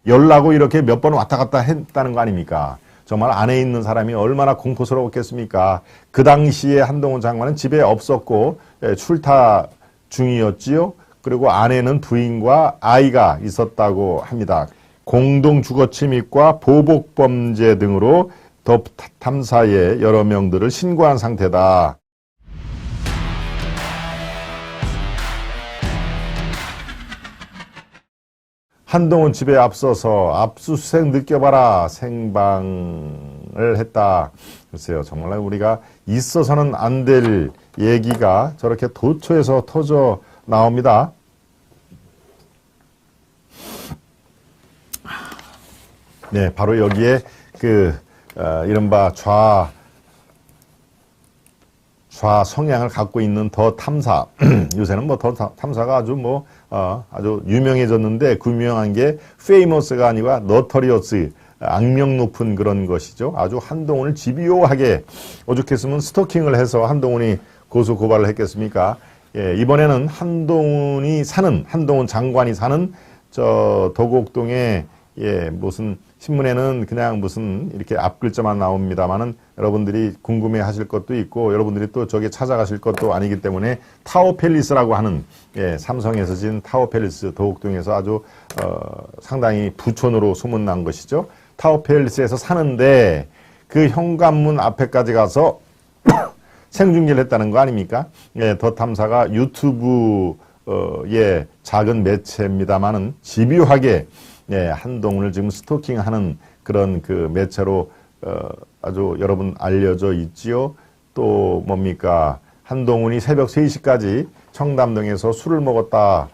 열나고 이렇게 몇 번 왔다 갔다 했다는 거 아닙니까? 정말 안에 있는 사람이 얼마나 공포스러웠겠습니까? 그 당시에 한동훈 장관은 집에 없었고 출타 중이었지요. 그리고 안에는 부인과 아이가 있었다고 합니다. 공동주거침입과 보복범죄 등으로 더 탐사에 여러 명들을 신고한 상태다. 한동훈 집에 앞서서 압수수색 느껴봐라 생방을 했다. 글쎄요, 정말 우리가 있어서는 안 될 얘기가 저렇게 도처에서 터져 나옵니다. 네, 바로 여기에 이른바 좌 성향을 갖고 있는 더 탐사. 요새는 뭐 더 탐사가 아주 유명해졌는데 그 유명한 게 페이머스가 아니라 너터리어스, 악명 높은 그런 것이죠. 아주 한동훈을 집요하게 오죽했으면 스토킹을 해서 한동훈이 고소 고발을 했겠습니까? 예, 이번에는 한동훈 장관이 사는 저 도곡동에 무슨 신문에는 그냥 무슨 이렇게 앞글자만 나옵니다만은 여러분들이 궁금해 하실 것도 있고 여러분들이 또 저기 찾아가실 것도 아니기 때문에 타워팰리스라고 하는 삼성에서 진 타워팰리스 도곡동에서 아주 상당히 부촌으로 소문난 것이죠. 타워팰리스에서 사는데 그 현관문 앞에까지 가서 생중계를 했다는 거 아닙니까? 더 탐사가 유튜브의 작은 매체입니다만은 집요하게 한동훈을 지금 스토킹하는 그런 그 매체로 아주 여러분 알려져 있지요. 또 뭡니까? 한동훈이 새벽 3시까지 청담동에서 술을 먹었다.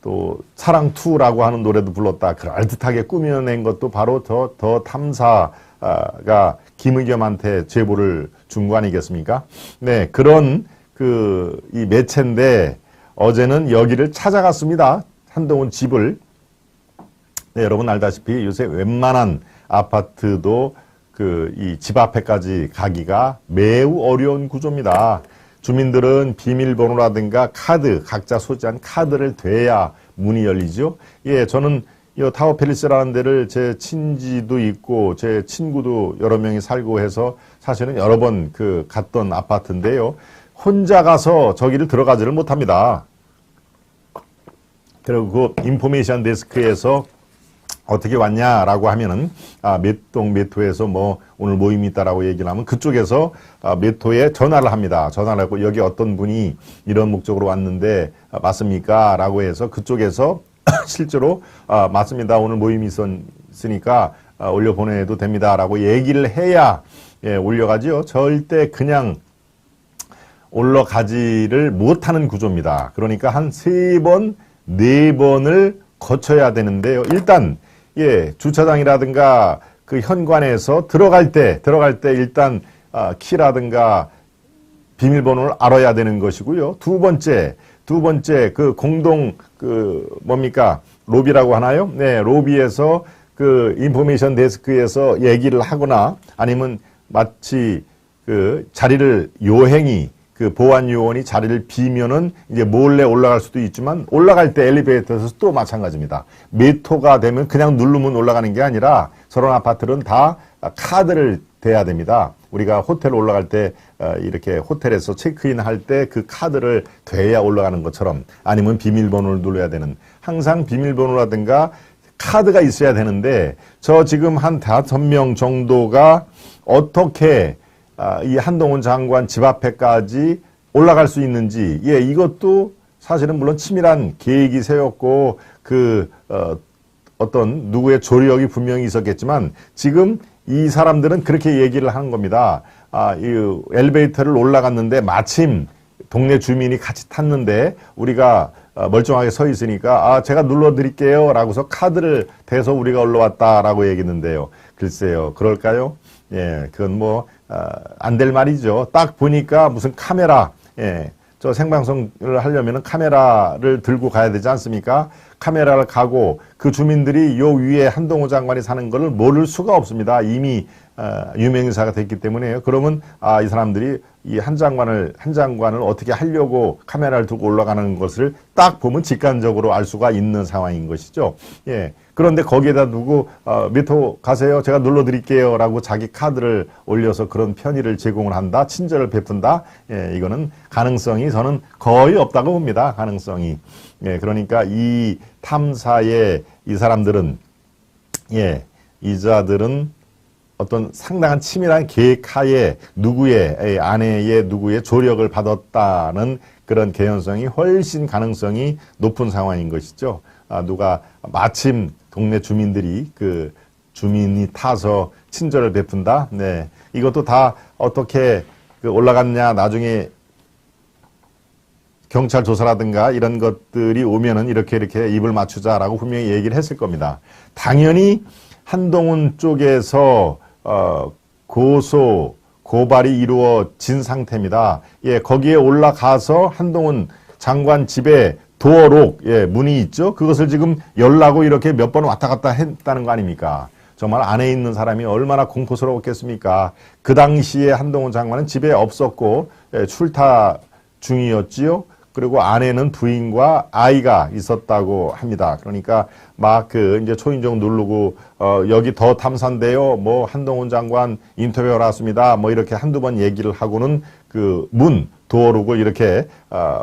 또 사랑2라고 하는 노래도 불렀다. 그럴듯하게 꾸며낸 것도 바로 더 탐사가 김의겸한테 제보를 준 거 아니겠습니까? 네, 그런 이 매체인데 어제는 여기를 찾아갔습니다. 한동훈 집을. 네, 여러분 알다시피 요새 웬만한 아파트도 이 집 앞에까지 가기가 매우 어려운 구조입니다. 주민들은 비밀번호라든가 카드, 각자 소지한 카드를 대야 문이 열리죠. 예, 저는 이 타워팰리스라는 데를 제 친지도 있고 제 친구도 여러 명이 살고 해서 사실은 여러 번 갔던 아파트인데요. 혼자 가서 저기를 들어가지를 못합니다. 그리고 그 인포메이션 데스크에서 어떻게 왔냐라고 하면은 몇 동 몇 호에서 뭐 오늘 모임이 있다라고 얘기를 하면 그쪽에서 몇 호에 전화를 합니다. 전화를 하고 여기 어떤 분이 이런 목적으로 왔는데 맞습니까? 라고 해서 그쪽에서 실제로 맞습니다. 오늘 모임이 있으니까 올려보내도 됩니다. 라고 얘기를 해야 올려가지요. 절대 그냥 올라가지를 못하는 구조입니다. 그러니까 한 3번, 4번을 거쳐야 되는데요. 일단 주차장이라든가 그 현관에서 들어갈 때 일단 키라든가 비밀번호를 알아야 되는 것이고요. 두 번째 그 공동 뭡니까? 로비라고 하나요? 네, 로비에서 그 인포메이션 데스크에서 얘기를 하거나 아니면 마치 자리를 요행이 보안 요원이 자리를 비면은 이제 몰래 올라갈 수도 있지만 올라갈 때 엘리베이터에서 또 마찬가지입니다. 몇 호가 되면 그냥 누르면 올라가는 게 아니라 저런 아파트는 다 카드를 대야 됩니다. 우리가 호텔 올라갈 때 이렇게 호텔에서 체크인 할 때 그 카드를 대야 올라가는 것처럼 아니면 비밀번호를 눌러야 되는 항상 비밀번호라든가 카드가 있어야 되는데 저 지금 한 5명 정도가 어떻게 이 한동훈 장관 집 앞에까지 올라갈 수 있는지, 이것도 사실은 물론 치밀한 계획이 세웠고, 어떤 누구의 조력이 분명히 있었겠지만, 지금 이 사람들은 그렇게 얘기를 하는 겁니다. 이 엘리베이터를 올라갔는데 마침 동네 주민이 같이 탔는데, 우리가 멀쩡하게 서 있으니까, 제가 눌러드릴게요. 라고서 카드를 대서 우리가 올라왔다라고 얘기했는데요. 글쎄요, 그럴까요? 그건 안 될 말이죠. 딱 보니까 무슨 카메라, 저 생방송을 하려면 카메라를 들고 가야 되지 않습니까? 카메라를 가고 그 주민들이 요 위에 한동훈 장관이 사는 것을 모를 수가 없습니다. 이미 유명인사가 됐기 때문에요. 그러면 이 사람들이 이 한 장관을 어떻게 하려고 카메라를 두고 올라가는 것을 딱 보면 직관적으로 알 수가 있는 상황인 것이죠. 예. 그런데 거기에다 두고 몇 호 가세요. 제가 눌러드릴게요. 라고 자기 카드를 올려서 그런 편의를 제공을 한다. 친절을 베푼다. 예, 이거는 가능성이 저는 거의 없다고 봅니다. 가능성이. 예, 그러니까 이 탐사의 이 사람들은, 예, 이자들은 어떤 상당한 치밀한 계획하에 누구의 아내의 누구의 조력을 받았다는 그런 개연성이 훨씬 가능성이 높은 상황인 것이죠. 누가 마침 동네 주민들이 그 주민이 타서 친절을 베푼다. 네, 이것도 다 어떻게 올라갔냐. 나중에 경찰 조사라든가 이런 것들이 오면은 이렇게 입을 맞추자라고 분명히 얘기를 했을 겁니다. 당연히 한동훈 쪽에서 고발이 이루어진 상태입니다. 예, 거기에 올라가서 한동훈 장관 집에 도어록, 예, 문이 있죠? 그것을 지금 열라고 이렇게 몇 번 왔다 갔다 했다는 거 아닙니까? 정말 안에 있는 사람이 얼마나 공포스러웠겠습니까? 그 당시에 한동훈 장관은 집에 없었고, 예, 출타 중이었지요? 그리고 안에는 부인과 아이가 있었다고 합니다. 그러니까 막 이제 초인종 누르고 여기 더 탐사인데요. 뭐 한동훈 장관 인터뷰가 왔습니다. 뭐 이렇게 한두 번 얘기를 하고는 그 문 도어록을 이렇게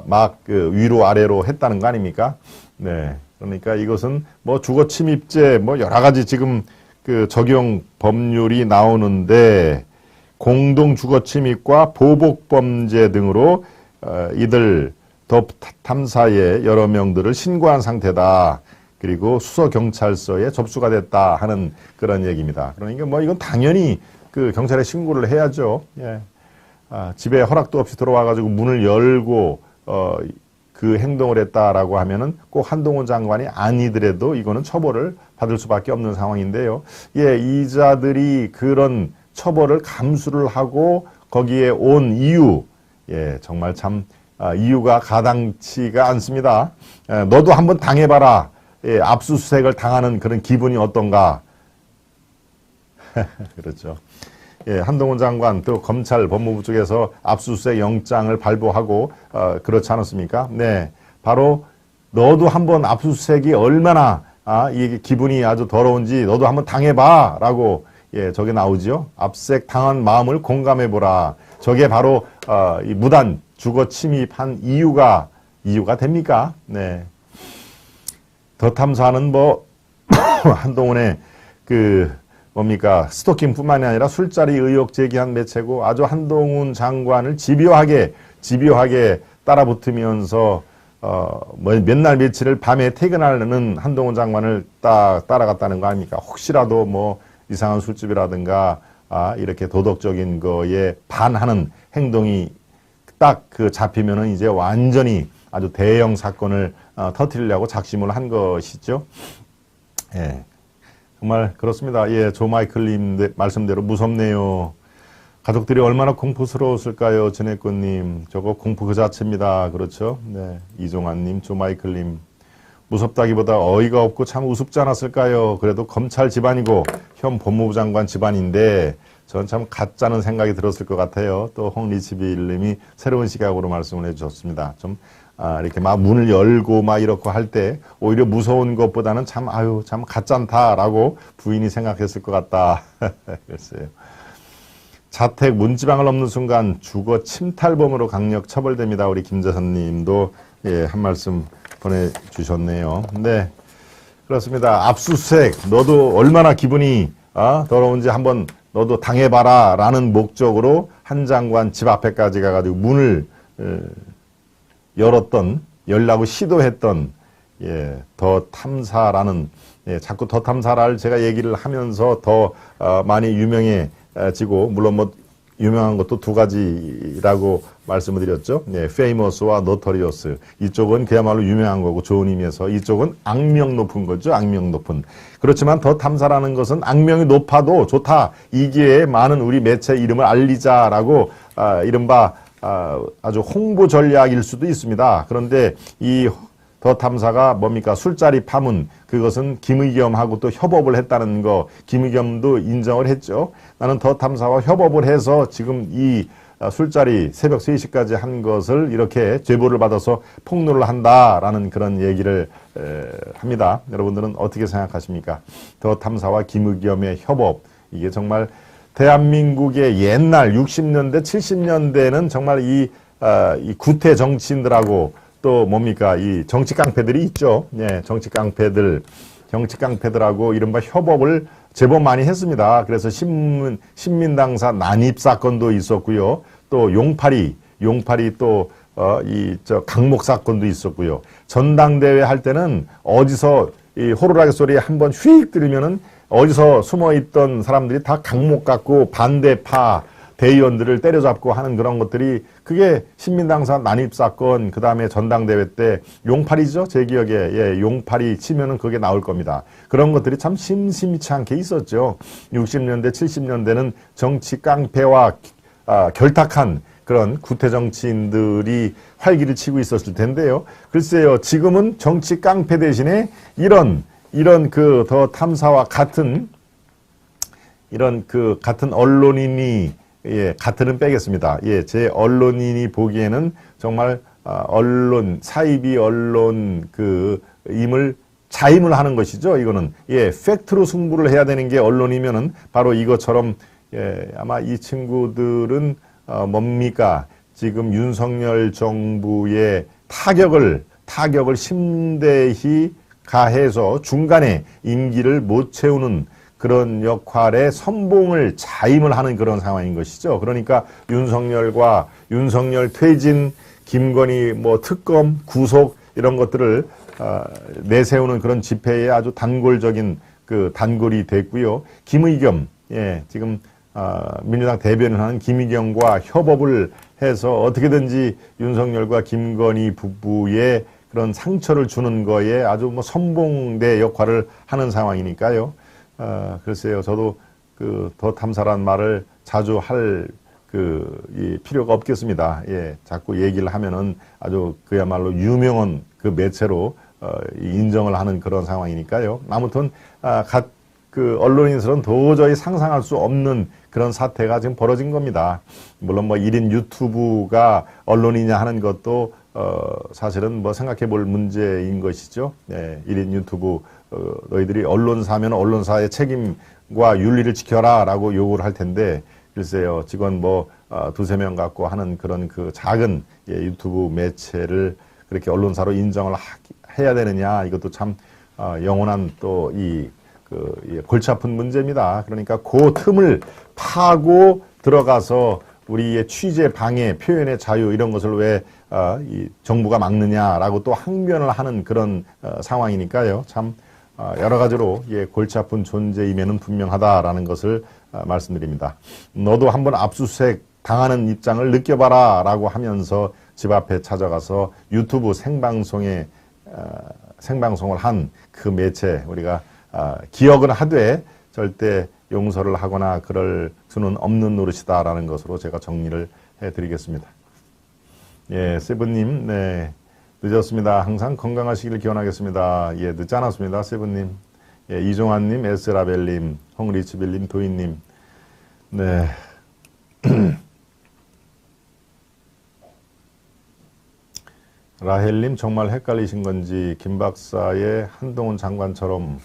막 위로 아래로 했다는 거 아닙니까? 네. 그러니까 이것은 뭐 주거 침입죄 뭐 여러 가지 지금 그 적용 법률이 나오는데 공동 주거 침입과 보복 범죄 등으로 이들 더 탐사의 여러 명들을 신고한 상태다. 그리고 수서경찰서에 접수가 됐다 하는 그런 얘기입니다. 그러니까 뭐 이건 당연히 그 경찰에 신고를 해야죠. 예. 집에 허락도 없이 들어와가지고 문을 열고 그 행동을 했다라고 하면은 꼭 한동훈 장관이 아니더라도 이거는 처벌을 받을 수밖에 없는 상황인데요. 예, 이자들이 그런 처벌을 감수를 하고 거기에 온 이유, 예, 정말 참 이유가 가당치가 않습니다. 너도 한번 당해봐라. 예, 압수수색을 당하는 그런 기분이 어떤가. 그렇죠. 예, 한동훈 장관 또 검찰 법무부 쪽에서 압수수색 영장을 발부하고 그렇지 않았습니까? 네, 바로 너도 한번 압수수색이 얼마나 이게 기분이 아주 더러운지 너도 한번 당해봐 라고, 예, 저게 나오지요. 압수수색 당한 마음을 공감해보라. 저게 바로 이 무단 주거 침입한 이유가 됩니까? 네. 더 탐사는 뭐 한동훈의 뭡니까 스토킹뿐만이 아니라 술자리 의혹 제기한 매체고 아주 한동훈 장관을 집요하게 따라붙으면서 뭐 몇 날 며칠을 밤에 퇴근하는 한동훈 장관을 따라갔다는 거 아닙니까? 혹시라도 뭐 이상한 술집이라든가 이렇게 도덕적인 거에 반하는 행동이 딱 잡히면은 이제 완전히 아주 대형 사건을 터뜨리려고 작심을 한 것이죠. 예. 정말 그렇습니다. 예, 조 마이클님 말씀대로 무섭네요. 가족들이 얼마나 공포스러웠을까요, 전혜권님. 저거 공포 그 자체입니다. 그렇죠? 네, 이종환님, 조 마이클님. 무섭다기보다 어이가 없고 참 우습지 않았을까요? 그래도 검찰 집안이고 현 법무부 장관 집안인데 저는 참 가짜는 생각이 들었을 것 같아요. 또 홍리치빌님이 새로운 시각으로 말씀을 해주셨습니다. 좀 이렇게 막 문을 열고 막 이렇게 할 때 오히려 무서운 것보다는 참 가짠다라고 부인이 생각했을 것 같다. 글쎄요. 자택 문지방을 넘는 순간 주거 침탈범으로 강력 처벌됩니다. 우리 김재선님도, 예, 한 말씀 보내주셨네요. 네, 그렇습니다. 압수수색 너도 얼마나 기분이 더러운지 한번 너도 당해봐라 라는 목적으로 한 장관 집 앞에까지 가가지고 문을 열라고 시도했던, 예, 더 탐사라는, 예, 자꾸 더 탐사를 제가 얘기를 하면서 더 많이 유명해지고, 물론 뭐 유명한 것도 두 가지라고 말씀을 드렸죠. 네, famous와 notorious. 이쪽은 그야말로 유명한 거고 좋은 의미에서, 이쪽은 악명 높은 거죠. 악명 높은. 그렇지만 더 탐사라는 것은 악명이 높아도 좋다. 이기에 많은 우리 매체 이름을 알리자라고 이른바 아주 홍보 전략일 수도 있습니다. 그런데 이 더 탐사가 뭡니까? 술자리 파문, 그것은 김의겸하고 또 협업을 했다는 거, 김의겸도 인정을 했죠. 나는 더 탐사와 협업을 해서 지금 이 술자리 새벽 3시까지 한 것을 이렇게 제보를 받아서 폭로를 한다라는 그런 얘기를 합니다. 여러분들은 어떻게 생각하십니까? 더 탐사와 김의겸의 협업, 이게 정말 대한민국의 옛날 60년대, 70년대는 정말 이 구태 정치인들하고 또 뭡니까? 이 정치 깡패들이 있죠. 예, 정치 깡패들하고 이른바 협업을 제법 많이 했습니다. 그래서 신민당사 난입 사건도 있었고요. 또 용파리 또 강목 사건도 있었고요. 전당대회 할 때는 어디서 이 호루라기 소리 한번 휙 들으면은 어디서 숨어있던 사람들이 다 강목 갖고 반대파 대의원들을 때려잡고 하는 그런 것들이, 그게 신민당사 난입사건, 그 다음에 전당대회 때 용팔이죠? 제 기억에. 예, 용팔이 치면은 그게 나올 겁니다. 그런 것들이 참 심심치 않게 있었죠. 60년대, 70년대는 정치 깡패와 결탁한 그런 구태 정치인들이 활기를 치고 있었을 텐데요. 글쎄요, 지금은 정치 깡패 대신에 이런 그 더 탐사와 같은 같은 언론인이, 예, 같은은 빼겠습니다. 예, 제 언론인이 보기에는 정말 사이비 언론 임을 자임을 하는 것이죠. 이거는, 예, 팩트로 승부를 해야 되는 게 언론이면은 바로 이것처럼, 예, 아마 이 친구들은 뭡니까? 지금 윤석열 정부의 타격을 심대히 가해서 중간에 임기를 못 채우는 그런 역할에 선봉을 자임을 하는 그런 상황인 것이죠. 그러니까 윤석열 퇴진, 김건희 특검, 구속 이런 것들을 내세우는 그런 집회에 아주 단골적인 단골이 됐고요. 김의겸, 예, 지금 민주당 대변을 하는 김의겸과 협업을 해서 어떻게든지 윤석열과 김건희 부부의 그런 상처를 주는 거에 아주 선봉대 역할을 하는 상황이니까요. 글쎄요, 저도 더 탐사란 말을 자주 할 이 필요가 없겠습니다. 예, 자꾸 얘기를 하면은 아주 그야말로 유명한 그 매체로 인정을 하는 그런 상황이니까요. 아무튼 언론인들은 도저히 상상할 수 없는 그런 사태가 지금 벌어진 겁니다. 물론 1인 유튜브가 언론이냐 하는 것도 사실은 생각해 볼 문제인 것이죠. 예, 1인 유튜브, 너희들이 언론사면 언론사의 책임과 윤리를 지켜라 라고 요구를 할 텐데, 글쎄요, 직원 두세 명 갖고 하는 그런 작은, 예, 유튜브 매체를 그렇게 언론사로 인정을 해야 되느냐, 이것도 참 영원한 또 골치 아픈 문제입니다. 그러니까 그 틈을 파고 들어가서 우리의 취재 방해, 표현의 자유 이런 것을 왜 이 정부가 막느냐라고 또 항변을 하는 그런 상황이니까요. 참 여러 가지로, 예, 골치 아픈 존재임에는 분명하다라는 것을 말씀드립니다. 너도 한번 압수수색 당하는 입장을 느껴봐라 라고 하면서 집 앞에 찾아가서 유튜브 생방송을 한 그 매체, 우리가 기억은 하되 절대 용서를 하거나 그럴 수는 없는 노릇이다라는 것으로 제가 정리를 해드리겠습니다. 예, 세븐님, 네, 늦었습니다. 항상 건강하시기를 기원하겠습니다. 예, 늦지 않았습니다. 세븐님, 예, 이종환님, 에스라벨님, 홍리치빌님, 도인님, 네. 라헬님, 정말 헷갈리신 건지 김 박사의 한동훈 장관처럼,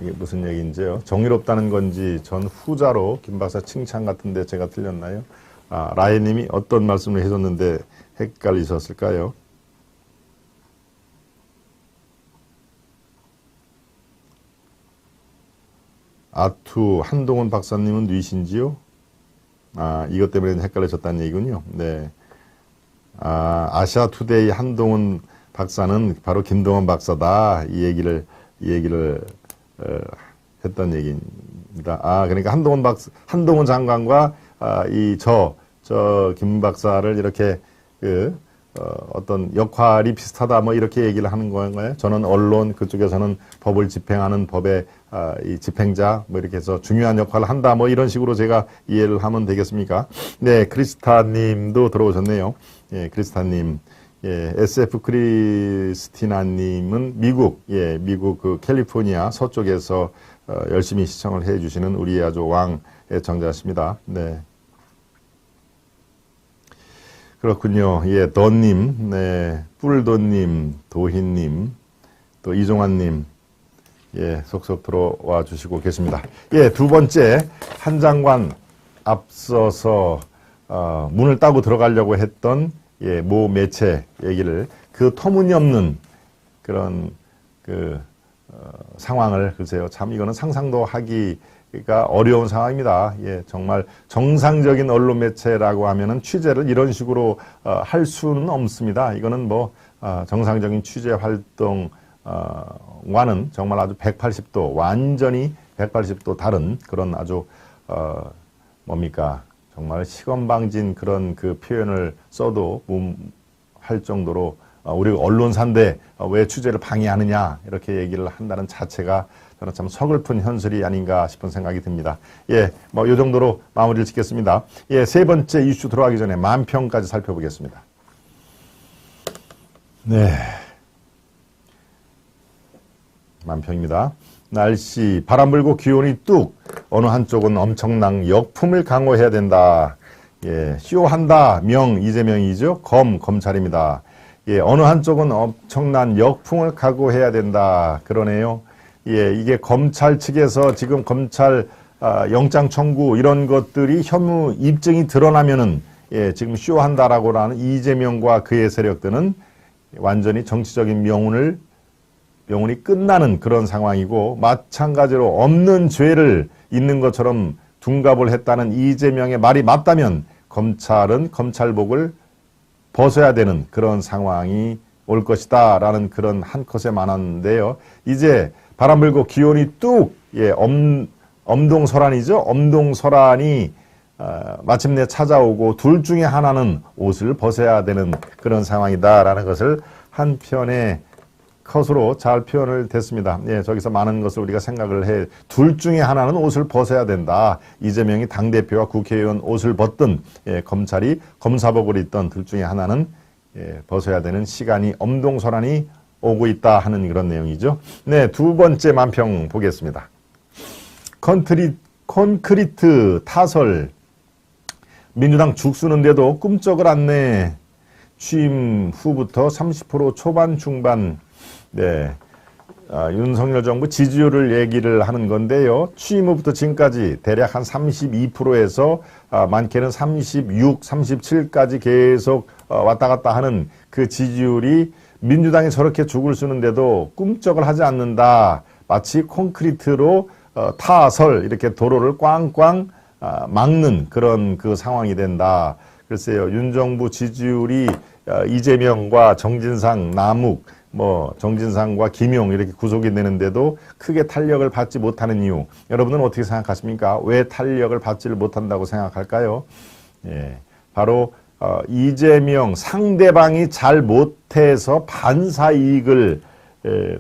이게 무슨 얘기인지요? 정의롭다는 건지 전 후자로 김 박사 칭찬 같은데 제가 틀렸나요? 라헬님이 어떤 말씀을 해줬는데 헷갈리셨을까요? 아투, 한동훈 박사님은 뉘신지요? 이것 때문에 헷갈리셨다는 얘기군요. 네. 아시아투데이 한동훈 박사는 바로 김동원 박사다. 이 얘기를 했던 얘기입니다. 그러니까 한동훈 장관과 김 박사를 이렇게 어떤 역할이 비슷하다 이렇게 얘기를 하는 건가요? 저는 언론, 그쪽에서는 법을 집행하는 법의 이 집행자 이렇게 해서 중요한 역할을 한다 이런 식으로 제가 이해를 하면 되겠습니까? 네, 크리스타님도 들어오셨네요. 예, 크리스타님, 예, SF 크리스티나님은 미국, 미국 그 캘리포니아 서쪽에서 열심히 시청을 해 주시는 우리의 아주 왕 애청자십니다. 네. 그렇군요. 예, 던님, 네, 뿔돈님, 도희님, 또 이종환님, 예, 속속 들어와 주시고 계십니다. 예, 두 번째, 한 장관 앞서서, 문을 따고 들어가려고 했던, 예, 모 매체 얘기를, 그 터무니없는 그런, 상황을, 글쎄요, 참 이거는 상상도 하기가 어려운 상황입니다. 예, 정말 정상적인 언론 매체라고 하면은 취재를 이런 식으로, 할 수는 없습니다. 이거는 뭐, 정상적인 취재 활동, 와는 정말 아주 180도, 완전히 180도 다른 그런 아주, 뭡니까. 정말 시건방진 그런 그 표현을 써도 할 정도로 우리 언론사인데 왜 취재를 방해하느냐 이렇게 얘기를 한다는 자체가 저는 참 서글픈 현실이 아닌가 싶은 생각이 듭니다. 예, 뭐 이 정도로 마무리를 짓겠습니다. 예, 세 번째 이슈 들어가기 전에 만평까지 살펴보겠습니다. 네. 만평입니다. 날씨, 바람 불고 기온이 뚝, 어느 한쪽은 엄청난 역풍을 강호해야 된다. 예, 쇼한다, 명, 이재명이죠. 검찰입니다. 예, 어느 한쪽은 엄청난 역풍을 각오해야 된다. 그러네요. 예, 이게 검찰 측에서 지금 검찰, 영장 청구 이런 것들이 혐의 입증이 드러나면은, 예, 지금 쇼한다라고 하는 이재명과 그의 세력들은 완전히 정치적인 명운이 끝나는 그런 상황이고, 마찬가지로 없는 죄를 있는 것처럼 둔갑을 했다는 이재명의 말이 맞다면 검찰은 검찰복을 벗어야 되는 그런 상황이 올 것이다 라는 그런 한 컷에 많았는데요. 이제 바람 불고 기온이 뚝, 예, 엄동설한이죠. 엄동설한이 마침내 찾아오고 둘 중에 하나는 옷을 벗어야 되는 그런 상황이다라는 것을 한편의 컷으로 잘 표현을 됐습니다. 예, 저기서 많은 것을 우리가 생각을 해. 둘 중에 하나는 옷을 벗어야 된다. 이재명이 당대표와 국회의원 옷을 벗든, 예, 검찰이 검사복을 입던 둘 중에 하나는, 예, 벗어야 되는 시간이 엄동설한이 오고 있다 하는 그런 내용이죠. 네, 두 번째 만평 보겠습니다. 콘크리트 타설. 민주당 죽쓰는데도 꿈쩍을 않네. 취임 후부터 30% 초반 중반. 네, 윤석열 정부 지지율을 얘기를 하는 건데요. 취임 후부터 지금까지 대략 한 32%에서 많게는 36, 37까지 계속 왔다 갔다 하는 그 지지율이 민주당이 저렇게 죽을 쓰는데도 꿈쩍을 하지 않는다. 마치 콘크리트로 타설 이렇게 도로를 꽝꽝 막는 그런 그 상황이 된다. 글쎄요, 윤 정부 지지율이 이재명과 정진상, 남욱, 정진상과 김용 이렇게 구속이 되는데도 크게 탄력을 받지 못하는 이유. 여러분은 어떻게 생각하십니까? 왜 탄력을 받지를 못한다고 생각할까요? 예, 바로 이재명 상대방이 잘 못해서 반사이익을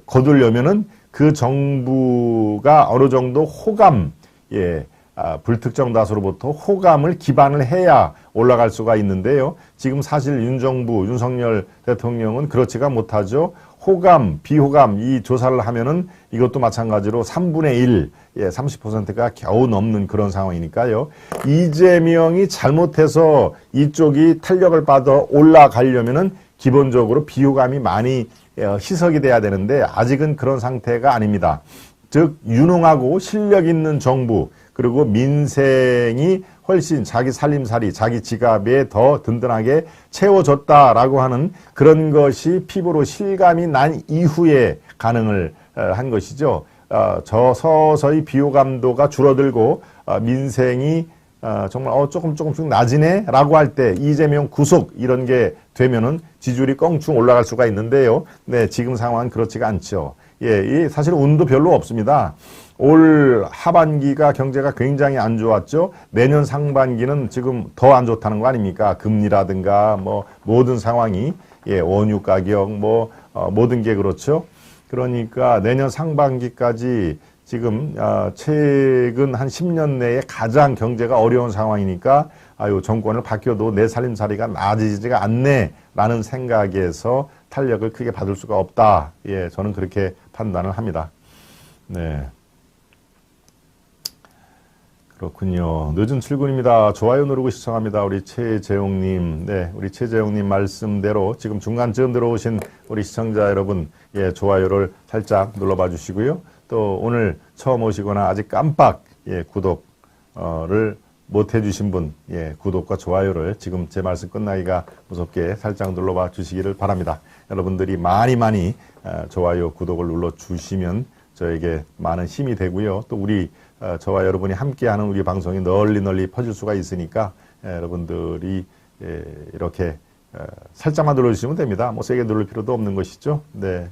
거두려면은 그 정부가 어느 정도 호감, 예, 불특정 다수로부터 호감을 기반을 해야 올라갈 수가 있는데요. 지금 사실 윤석열 대통령은 그렇지가 못하죠. 호감, 비호감 이 조사를 하면은 이것도 마찬가지로 3분의 1, 예, 30%가 겨우 넘는 그런 상황이니까요. 이재명이 잘못해서 이쪽이 탄력을 받아 올라가려면은 기본적으로 비호감이 많이 희석이 돼야 되는데 아직은 그런 상태가 아닙니다. 즉 유능하고 실력 있는 정부, 그리고 민생이 훨씬 자기 살림살이, 자기 지갑에 더 든든하게 채워졌다라고 하는 그런 것이 피부로 실감이 난 이후에 가능을 한 것이죠. 서서히 비호감도가 줄어들고 민생이 정말 조금씩 나지네라고 할 때 이재명 구속 이런 게 되면은 지지율이 껑충 올라갈 수가 있는데요. 네, 지금 상황은 그렇지가 않죠. 예, 사실 운도 별로 없습니다. 올 하반기가 경제가 굉장히 안 좋았죠. 내년 상반기는 지금 더 안 좋다는 거 아닙니까? 금리라든가 모든 상황이, 예, 원유 가격 모든 게 그렇죠. 그러니까 내년 상반기까지 지금 최근 한 10년 내에 가장 경제가 어려운 상황이니까 아유 정권을 바뀌어도 내 살림살이가 나아지지가 않네라는 생각에서 탄력을 크게 받을 수가 없다. 예, 저는 그렇게 판단을 합니다. 네. 그렇군요. 늦은 출근입니다. 좋아요 누르고 시청합니다. 우리 최재용님. 네, 우리 최재용님 말씀대로 지금 중간쯤 들어오신 우리 시청자 여러분, 예, 좋아요를 살짝 눌러봐 주시고요. 또 오늘 처음 오시거나 아직 깜빡, 예, 구독을 못 해주신 분, 예, 구독과 좋아요를 지금 제 말씀 끝나기가 무섭게 살짝 눌러봐 주시기를 바랍니다. 여러분들이 많이 좋아요, 구독을 눌러 주시면 저에게 많은 힘이 되고요. 또 우리 저와 여러분이 함께하는 우리 방송이 널리 퍼질 수가 있으니까 여러분들이 이렇게 살짝만 눌러주시면 됩니다. 뭐 세게 누를 필요도 없는 것이죠. 네.